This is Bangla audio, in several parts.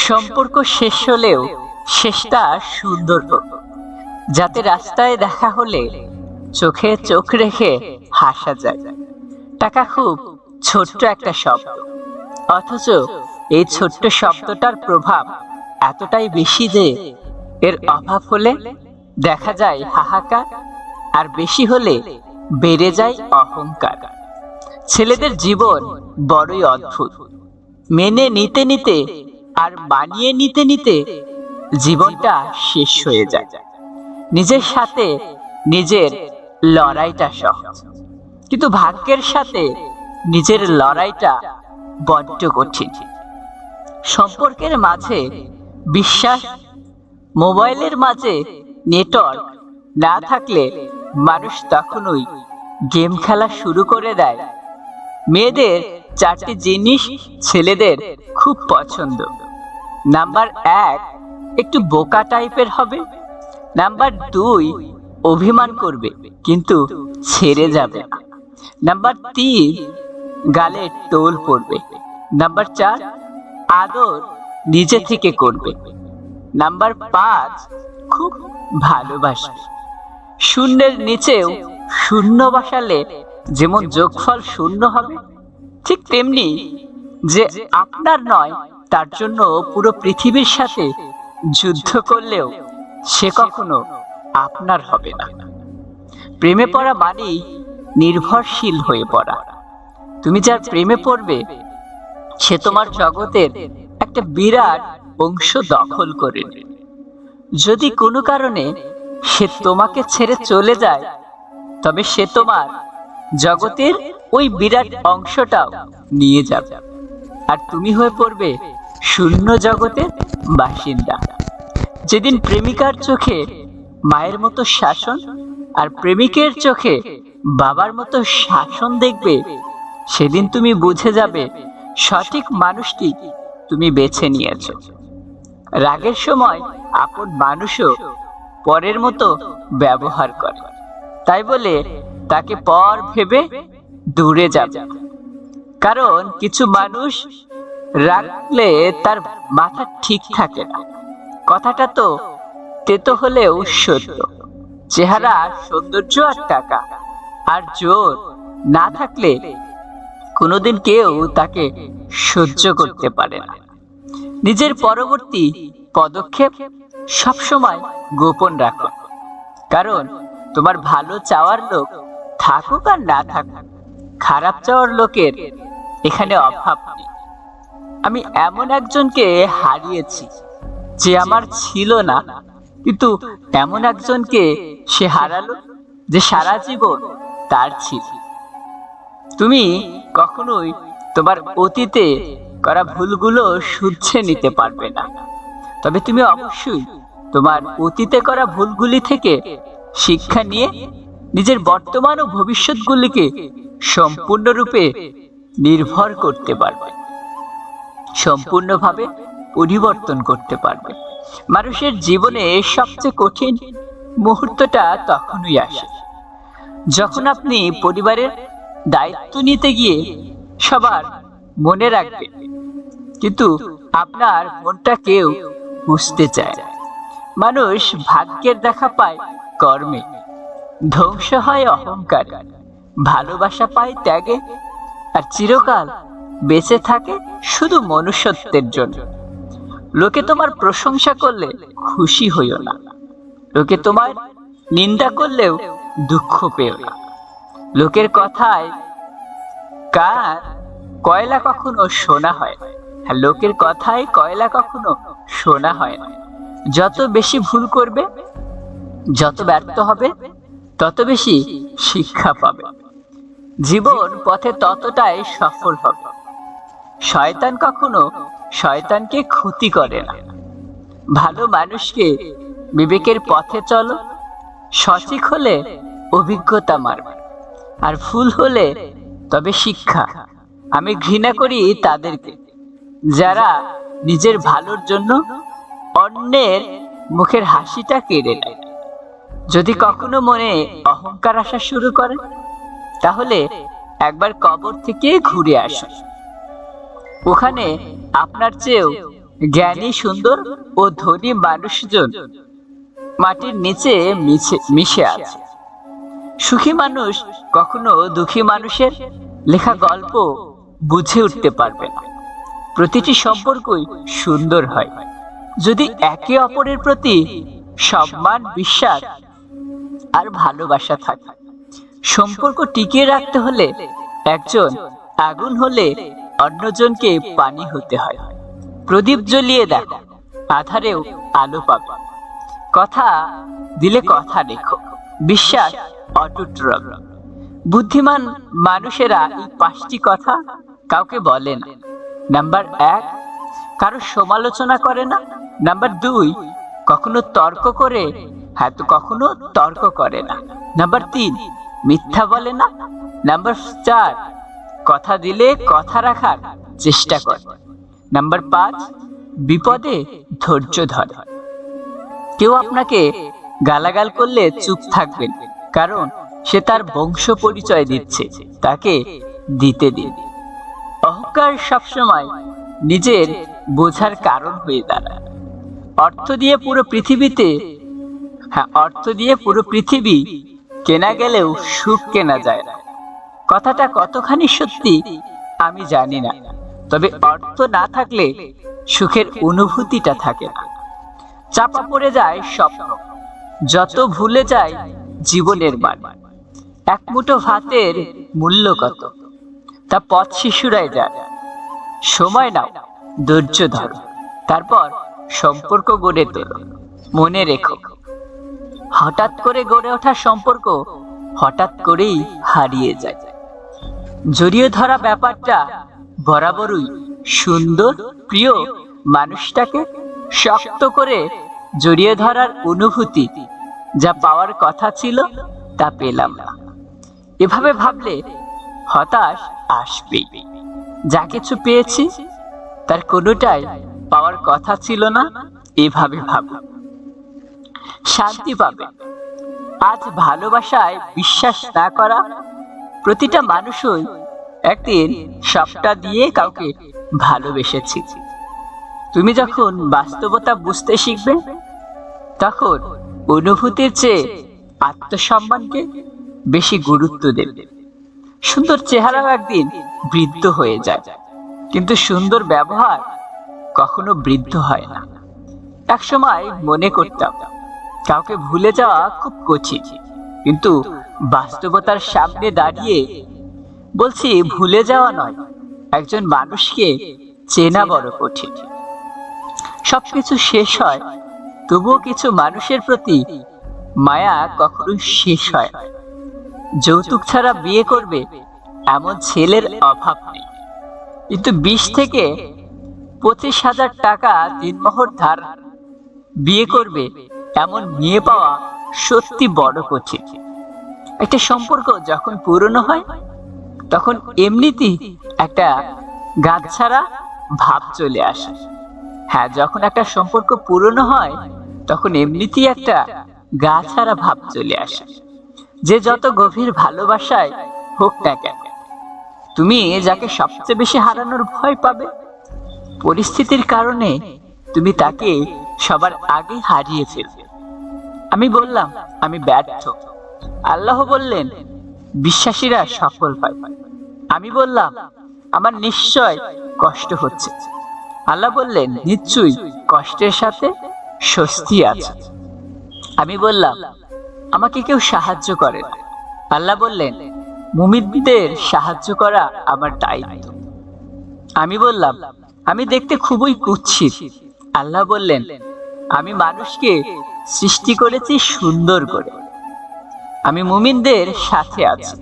সম্পর্ক শেষ হলেও শেষটা সুন্দর হোক, যাতে রাস্তায় দেখা হলে চোখে চোখ রেখে হাসা যায়। টাকা খুব ছোট্ট একটা শব্দ, অথচ এই ছোট্ট শব্দটার প্রভাব এতটাই বেশি যে এর অভাব হলে দেখা যায় হাহাকার, আর বেশি হলে বেড়ে যায় অহংকার। ছেলেদের জীবন বড়ই অদ্ভুত। মেনে নিতে নিতে আর মানিয়ে নিতে নিতে জীবনটা শেষ হয়ে যায়। নিজের সাথে নিজের লড়াইটা সহজ, কিন্তু ভাগ্যের সাথে নিজের লড়াইটা বড্ড কঠিন। সম্পর্কের মাঝে বিশ্বাস, মোবাইলের মাঝে নেটওয়ার্ক না থাকলে মানুষ তখনই গেম খেলা শুরু করে দেয়। মেয়েদের 4টি জিনিস ছেলেদের খুব পছন্দ। নাম্বার 1, একটু বোকা টাইপের হবে। নাম্বার 2, অভিমান করবে কিন্তু ছেড়ে যাবে না। নাম্বার 3, গালে টোল পড়বে। নাম্বার 4, আদর নিজে থেকে করবে। নাম্বার 5, খুব ভালোবাসবে। শূন্যের নিচেও শূন্য বসালে যেমন যোগফল শূন্য হবে, ঠিক তেমনি যে আপনার নয় তার জন্য পুরো পৃথিবীর সাথে যুদ্ধ করলেও সে কখনো আপনার হবে না। প্রেমে পড়া মানেই নির্ভরশীল হয়ে পড়া। তুমি যার প্রেমে পড়বে সে তোমার জগতের একটা বিরাট অংশ দখল করে নেবে। যদি কোনো কারণে সে তোমাকে ছেড়ে চলে যায়, তবে সে তোমার জগতের ওই বিরাট অংশটাও নিয়ে যাবে, আর তুমি হয়ে পড়বে শূন্য জগতের বাসিন্দা। যেদিন প্রেমিকার চোখে মায়ের মতো শাসন আর প্রেমিকের চোখে বাবার মতো শাসন দেখবে, সেদিন তুমি বুঝে যাবে সঠিক মানুষটি তুমি বেছে নিয়েছ। রাগের সময় আপন মানুষও পরের মতো ব্যবহার করে, তাই বলে তাকে পর ভেবে দূরে যাবে। কারণ কিছু মানুষ রাখলে তার মাথা ঠিক থাকে না। কথাটা তো তেতো হলেও সত্য। চেহারা, সৌন্দর্য আর টাকা আর জোর না থাকলে কোনোদিন কেউ তাকে সহ্য করতে পারে না। নিজের পরবর্তী পদক্ষেপ সবসময় গোপন রাখো, কারণ তোমার ভালো চাওয়ার লোক থাকুক আর না থাকুক, খারাপ চাওয়ার লোকের এখানে অভাব নেই। আমি এমন একজনকে হারিয়েছি যে আমার ছিল না, কিন্তু এমন একজনকে সে হারালো যে সারা জীবন তার ছিল। তুমি কখনোই তোমার অতীতে করা ভুলগুলো শুধরে নিতে পারবে না, তবে তুমি অবশ্যই তোমার অতীতে করা ভুলগুলি থেকে শিক্ষা নিয়ে নিজের বর্তমান ও ভবিষ্যৎগুলিকে সম্পূর্ণরূপে নির্ভর করতে পারবে, সম্পূর্ণভাবে পরিবর্তন করতে পারবে। মানুষের জীবনে সবচেয়ে কঠিন মুহূর্তটা তখনই আসে যখন আপনি পরিবারের দায়িত্ব নিতে গিয়ে সবার মনে রাখবেন, কিন্তু আপনার মনটা কেউ বুঝতে চায় না। মানুষ ভাগ্যের দেখা পায় কর্মে, ধ্বংস হয় অহংকার, ভালোবাসা পায় ত্যাগে, আর চিরকাল বেঁচে থাকে শুধু মনুষ্যত্বের জন্য। লোকে তোমার প্রশংসা করলে খুশি হইও না, লোকে তোমার নিন্দা করলেও দুঃখ পেও না। লোকের কথায় কয়লা কখনো সোনা হয় না। লোকের কথায় কয়লা কখনো সোনা হয় না। যত বেশি ভুল করবে, যত ব্যর্থ হবে, তত বেশি শিক্ষা পাবে। জীবন পথে ততটাই সফল হবে। শয়তান কখনো শয়তানকে ক্ষতি করে না। ভালো মানুষকে বিবেকের পথে চলো, সঠিক হলে অভিজ্ঞতা মারবে, আর ভুল হলে তবে শিক্ষা। আমি ঘৃণা করি তাদেরকে যারা নিজের ভালোর জন্য অন্যের মুখের হাসিটা কেড়ে নেয়। যদি কখনো মনে অহংকার আসা শুরু করে, তাহলে একবার কবর থেকে ঘুরে আসুন। ওখানে আপনার চেয়েও জ্ঞানী, সুন্দর ও ধনী মানুষজন মাটির নিচে মিশে আছে। সুখী মানুষ কখনো দুঃখী মানুষের লেখা গল্প বুঝে উঠতে পারবে না। প্রতিটি সম্পর্কই সুন্দর হয় যদি একে অপরের প্রতি সম্মান, বিশ্বাস আর ভালোবাসা থাকে। সম্পর্ক টিকিয়ে রাখতে হলে একজন আগুন হলে অন্যজনকে পানি হতে হয়। প্রদীপ জ্বলিয়ে দেখো, আধারেও আলো পাবে। কথা দিলে কথা রেখো, বিশ্বাস অটুট রাখো। বুদ্ধিমান মানুষেরা এই 5টি কথা কাউকে বলে না। নাম্বার 1, কারো সমালোচনা করে না। নাম্বার 2, কখনো তর্ক করে, কখনো তর্ক করে না। নাম্বার 3, মিথ্যা বলে না। নাম্বার 4, কথা দিলে কথা রাখার চেষ্টা করে। নাম্বার 5, বিপদে ধৈর্য ধরে। কেউ আপনাকে গালাগাল করলে চুপ থাকবেন, কারণ সে তার বংশ পরিচয় দিচ্ছে, তাকে দিতে দিন। অহংকার সবসময় নিজের বোঝার কারণ হয়ে দাঁড়ায়। অর্থ দিয়ে পুরো পৃথিবী কেনা গেলেও সুখ কেনা যায় না। কথাটা কতখানি সত্যি আমি জানি না, তবে অর্থ না থাকলে সুখের অনুভূতিটা থাকে না। চাপা পড়ে যায় স্বপ্ন, যত ভুলে যায় জীবনের মান। এক মুঠো ভাতের মূল্য কত, তা পথ শিশুরাই যায়। সময় নাও, ধৈর্য ধরো, তারপর সম্পর্ক গড়ে তোলো। মনে রেখো, হঠাৎ করে গড়ে ওঠা সম্পর্ক হঠাৎ করেই হারিয়ে যায়। জড়িয়ে ধরা ব্যাপারটা বরাবরই সুন্দর। প্রিয় মানুষটাকে শক্ত করে জড়িয়ে ধরার অনুভূতি যা পাওয়ার কথা ছিল তা পেলাম না। এভাবে ভাবলে হতাশ আসবেই। যা কিছু পেয়েছি তার কোনোটাই পাওয়ার কথা ছিল না, এভাবে ভাবো, শান্তি পাবে। আজ ভালোবাসায় বিশ্বাস না করা প্রতিটা মানুষই একদিন সবটা দিয়ে কাউকে ভালোবেসেছি। তুমি যখন বাস্তবতা বুঝতে শিখবে, তখন অনুভূতির চেয়ে আত্মসম্মানকে বেশি গুরুত্ব দেবে। সুন্দর চেহারাও একদিন বৃদ্ধ হয়ে যায়, কিন্তু সুন্দর ব্যবহার কখনো বৃদ্ধ হয় না। একসময় মনে করতাম কাউকে ভুলে যাওয়া খুব কঠিন, কিন্তু বাস্তবতার সামনে দাঁড়িয়ে বলছি ভুলে যাওয়া নয়, একজন মানুষকে চেনা বড় কঠিন। সবকিছু শেষ হয়, তবুও কিছু মানুষের প্রতি মায়া কখনো শেষ হয় না। যৌতুক ছাড়া বিয়ে করবে এমন ছেলের অভাব নেই, কিন্তু 20 থেকে 25,000 টাকা দিনমোহর ধার বিয়ে করবে এমন মেয়ে পাওয়া সত্যি বড় কঠিন। একটা সম্পর্ক যখন পুরনো হয়, তখন এমনিতেই একটা গাছছাড়া ভাব চলে আসে। হ্যাঁ, যখন একটা সম্পর্ক পুরনো হয়, তখন এমনিতেই একটা গাছছাড়া ভাব চলে আসে। যে যত গভীর ভালোবাসায় হোক না কেন, তুমি যাকে সবচেয়ে বেশি হারানোর ভয় পাবে, পরিস্থিতির কারণে তুমি তাকে সবার আগে হারিয়ে ফেলবে। আমি বললাম আমি ব্যর্থ। আল্লাহ বললেন বিশ্বাসীরা সফল হয়। আমি বললাম আমার নিশ্চয় কষ্ট হচ্ছে। আল্লাহ বললেন নিশ্চয়ই কষ্টের সাথে স্বস্তি আছে। আমি বললাম আমাকে কেউ সাহায্য করে না। আল্লাহ বললেন মুমিনদের সাহায্য করা আমার দায়িত্ব। আমি বললাম আমি দেখতে খুবই কুৎসিত। আল্লাহ বললেন আমি মানুষকে সৃষ্টি করেছি সুন্দর করে, আমি মুমিনদের সাথে আছি।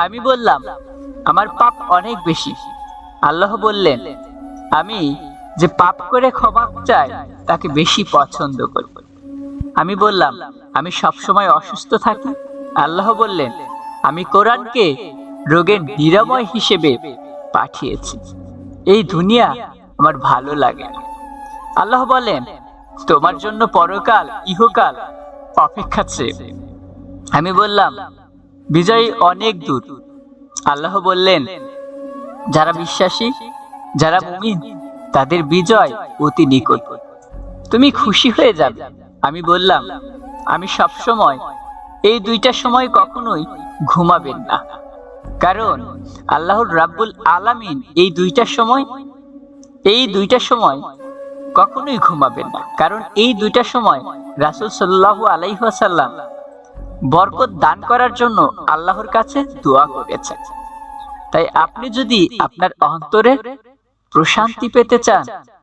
আমি বললাম আমার পাপ অনেক বেশি। আল্লাহ বললেন আমি যে পাপ করে ক্ষমা চাই তাকে বেশি পছন্দ করব। আমি বললাম আমি সবসময় অসুস্থ থাকি। আল্লাহ বললেন আমি কোরআনকে রোগের নিরাময় হিসেবে পাঠিয়েছি। এই দুনিয়া আমার ভালো লাগে না। আল্লাহ বলেন তোমার জন্য পরকাল ইহকাল অপেক্ষাচ্ছে। আমি বললাম বিজয় অনেক দূর। আল্লাহ বললেন যারা বিশ্বাসী, যারা মুমিন, তাদের বিজয় অতি নিকট। তুমি খুশি হয়ে যাবে। আমি বললাম, আমি সব সময় এই দুইটা সময় কখনোই ঘুমাবেন না, কারণ আল্লাহর রাব্বুল আলামিন এই দুইটা সময় কখনোই ঘুমাবেন না, কারণ এই দুইটা সময় রাসূল সাল্লাল্লাহু আলাইহি ওয়াসাল্লাম বরকত দান করার জন্য আল্লাহর কাছে দোয়া করেছেন। তাই আপনি যদি আপনার অন্তরে প্রশান্তি পেতে চান,